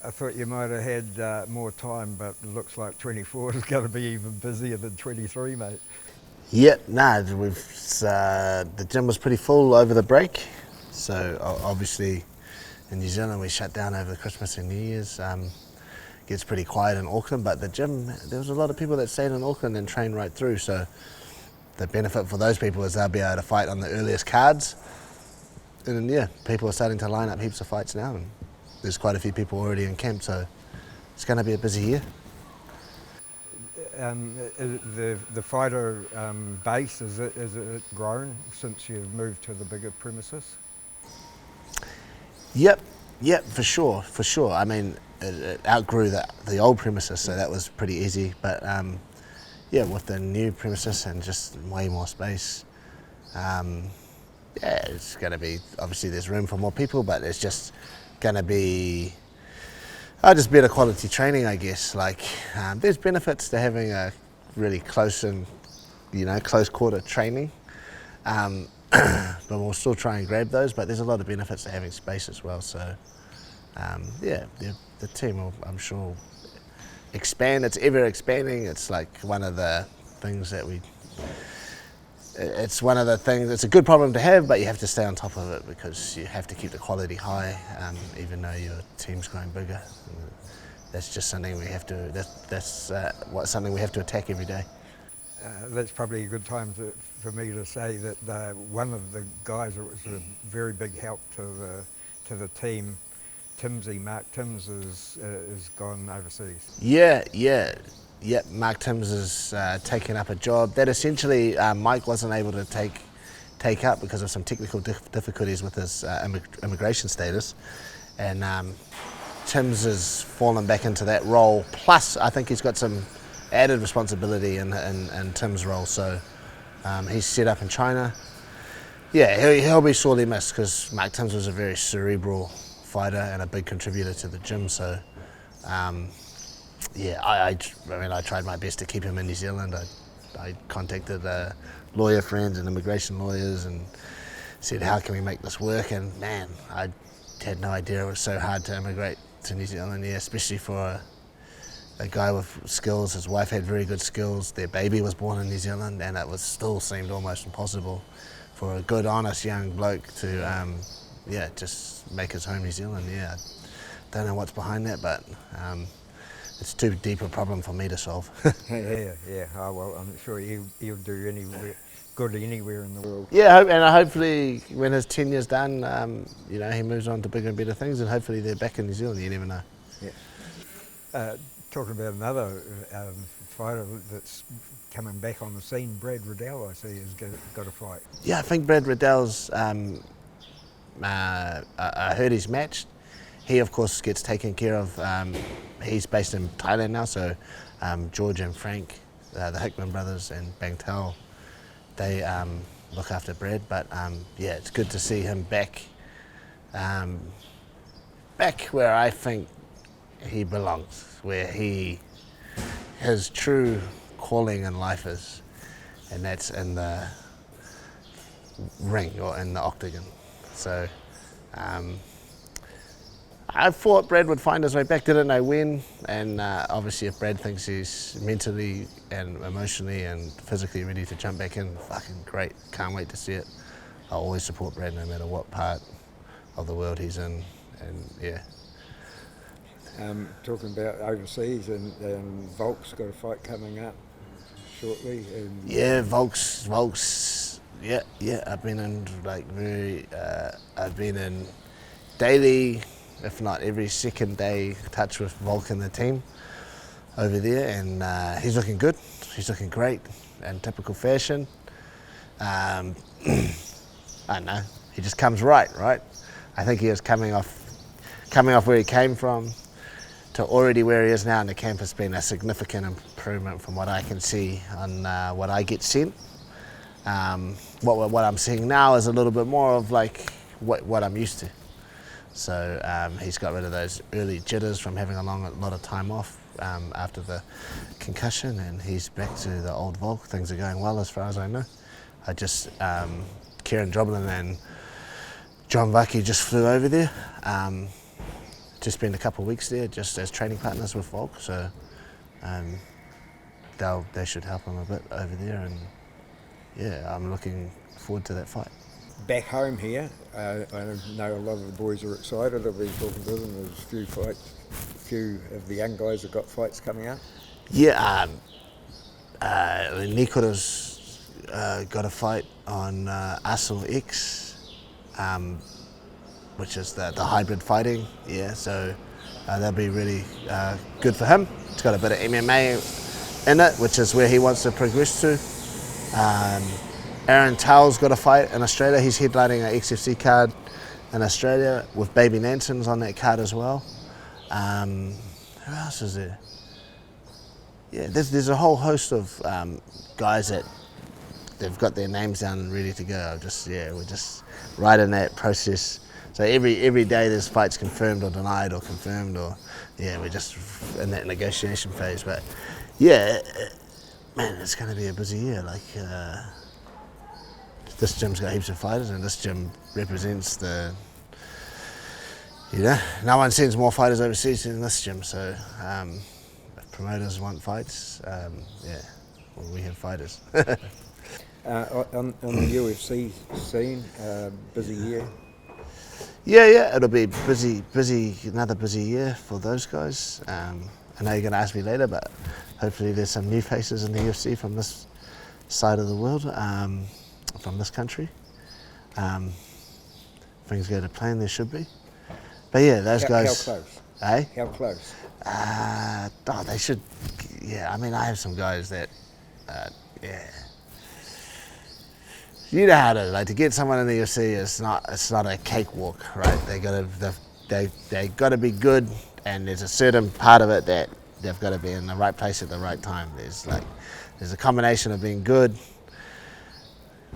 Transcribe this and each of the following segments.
I thought you might have had more time, but it looks like 24 is going to be even busier than 23, mate. Yep, the gym was pretty full over the break. So obviously in New Zealand we shut down over Christmas and New Year's. Gets pretty quiet in Auckland, but the gym, there was a lot of people that stayed in Auckland and trained right through. So the benefit for those people is they'll be able to fight on the earliest cards. And then, yeah, people are starting to line up heaps of fights now, and there's quite a few people already in camp, so it's going to be a busy year. The fighter base, is it grown since you've moved to the bigger premises? Yep, for sure. I mean, it outgrew the old premises, so that was pretty easy. But yeah, with the new premises and just way more space, yeah, it's going to be, obviously there's room for more people, but it's just going to be just better quality training, I guess. Like, there's benefits to having a really close and, close quarter training. But we'll still try and grab those, but there's a lot of benefits to having space as well. So, yeah, the team will, I'm sure, expand. It's ever expanding. It's like one of the things that it's a good problem to have, but you have to stay on top of it because you have to keep the quality high, even though your team's growing bigger. That's just something we have to, something we have to attack every day. That's probably a good time for me to say that one of the guys that was a very big help to the team, Mark Timms, is gone overseas. Yeah, Mark Timms is taking up a job that essentially Mike wasn't able to take up because of some technical difficulties with his immigration status, and Timms has fallen back into that role. Plus, I think he's got some added responsibility in Tim's role, so he's set up in China. Yeah, he'll be sorely missed because Mark Timms was a very cerebral fighter and a big contributor to the gym. So, yeah, I tried my best to keep him in New Zealand. I contacted lawyer friends and immigration lawyers and said, how can we make this work? And man, I had no idea it was so hard to immigrate to New Zealand, yeah, especially for a guy with skills. His wife had very good skills. Their baby was born in New Zealand, and it still seemed almost impossible for a good, honest young bloke to, just make his home New Zealand. Yeah, don't know what's behind that, but it's too deep a problem for me to solve. Yeah. Oh, well, I'm sure he'll do good anywhere in the world. Yeah, and hopefully when his tenure's done, he moves on to bigger and better things, and hopefully they're back in New Zealand. You never know. Yeah. Talking about another fighter that's coming back on the scene, Brad Riddell, I see, has got a fight. Yeah, I think Brad Riddell's, I heard he's matched. He, of course, gets taken care of. He's based in Thailand now, so George and Frank, the Hickman brothers, and Bangtel, they look after Brad. But yeah, it's good to see him back where I think he belongs, where his true calling in life is, and that's in the ring or in the octagon. So I thought Brad would find his way back, didn't know when, and obviously if Brad thinks he's mentally and emotionally and physically ready to jump back in, fucking great, can't wait to see it. I'll always support Brad no matter what part of the world he's in, and yeah. Talking about overseas, and VOLK's got a fight coming up shortly. And yeah, VOLK's. Yeah. I've been in daily, if not every second day, touch with VOLK and the team over there, and he's looking good. He's looking great in typical fashion. I don't know. He just comes right. I think he is coming off where he came from to already where he is now in the camp has been a significant improvement from what I can see on what I get sent. What I'm seeing now is a little bit more of like what I'm used to. So he's got rid of those early jitters from having a lot of time off after the concussion, and he's back to the old VOLK. Things are going well as far as I know. Kieran Droblin and John Vaki just flew over there. to spend a couple of weeks there just as training partners with VOLK. So they should help him a bit over there, and yeah, I'm looking forward to that fight. Back home here, I know a lot of the boys are excited. I've been talking to them. There's a few of the young guys have got fights coming up. Yeah, Nikora's got a fight on Arsenal X, which is the hybrid fighting. Yeah, so that'll be really good for him. It's got a bit of MMA in it, which is where he wants to progress to. Aaron Towell's got a fight in Australia. He's headlining an XFC card in Australia with Baby Nanson's on that card as well. Who else is there? Yeah, there's a whole host of guys that they've got their names down and ready to go. We're just right in that process. So every day there's fights confirmed or denied or confirmed, or yeah, we're just in that negotiation phase. But yeah, man, it's going to be a busy year. Like this gym's got heaps of fighters, and this gym represents the. No one sends more fighters overseas than this gym. So if promoters want fights, well, we have fighters. On the UFC scene, busy year. Yeah, it'll be another busy year for those guys. I know you're going to ask me later, but hopefully there's some new faces in the UFC from this side of the world, from this country. Things go to plan, there should be. But yeah, those guys. How close? Eh? How close? They should. Yeah, I mean, I have some guys that, you know how to get someone in the UFC. It's not a cakewalk, right? They got to be good, and there's a certain part of it that they've got to be in the right place at the right time. There's a combination of being good,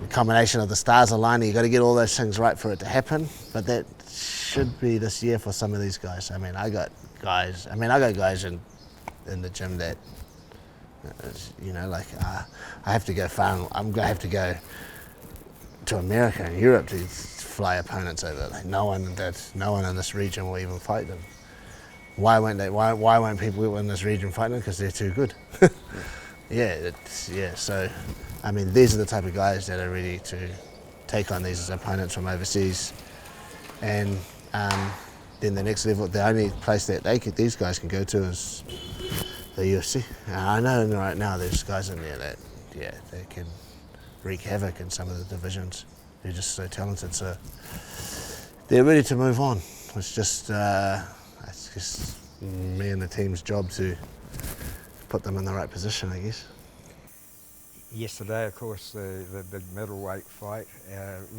a combination of the stars aligning. You got to get all those things right for it to happen. But that should be this year for some of these guys. I mean, I got guys in the gym that, I have to go far. I'm gonna have to go to America and Europe to fly opponents over. Like no one in this region will even fight them. Why won't people in this region fight them? Because they're too good. So I mean, these are the type of guys that are ready to take on these opponents from overseas, and then the next level, the only place that these guys can go to is the UFC. I know right now there's guys in there that they can wreak havoc in some of the divisions. They're just so talented, so they're ready to move on. It's just me and the team's job to put them in the right position, I guess. Yesterday, of course, the big middleweight fight.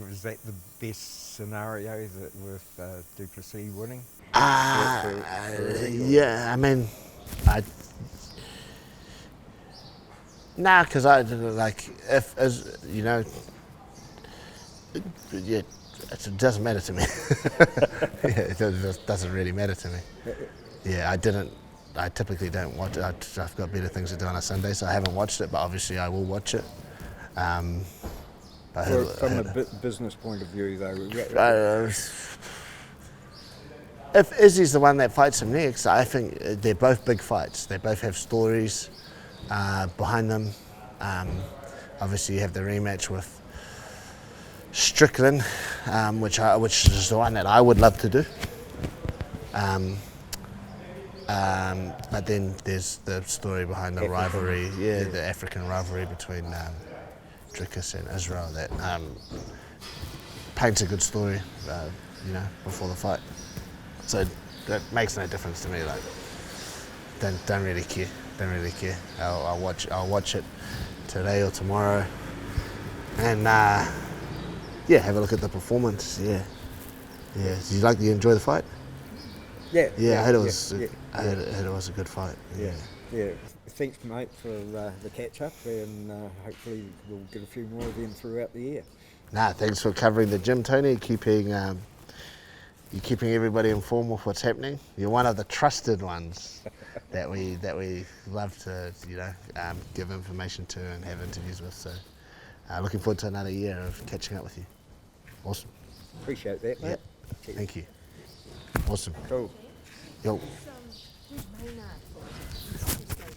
Was that the best scenario with Duplessis winning? Yeah, I mean, because it doesn't matter to me. It doesn't really matter to me. Yeah, I typically don't watch it. I've got better things to do on a Sunday, so I haven't watched it, but obviously I will watch it. From a business point of view, though, if Izzy's the one that fights him next, I think they're both big fights. They both have stories behind them. Obviously, you have the rematch with Strickland, which is the one that I would love to do. But then there's the story behind the rivalry, the African rivalry between Dricus and Israel that paints a good story, before the fight. So that makes no difference to me. Like, don't really care. I'll watch it today or tomorrow, and have a look at the performance. Yeah. Did you enjoy the fight? Yeah. I heard it was. I heard it was a good fight. Yeah. Thanks, mate, for the catch up, and hopefully we'll get a few more of them throughout the year. Thanks for covering the gym, Tony. You're keeping everybody informed with what's happening. You're one of the trusted ones that we love to give information to and have interviews with. So looking forward to another year of catching up with you. Awesome. Appreciate that, mate. Yeah. Thank you. Awesome. Cool. Yo.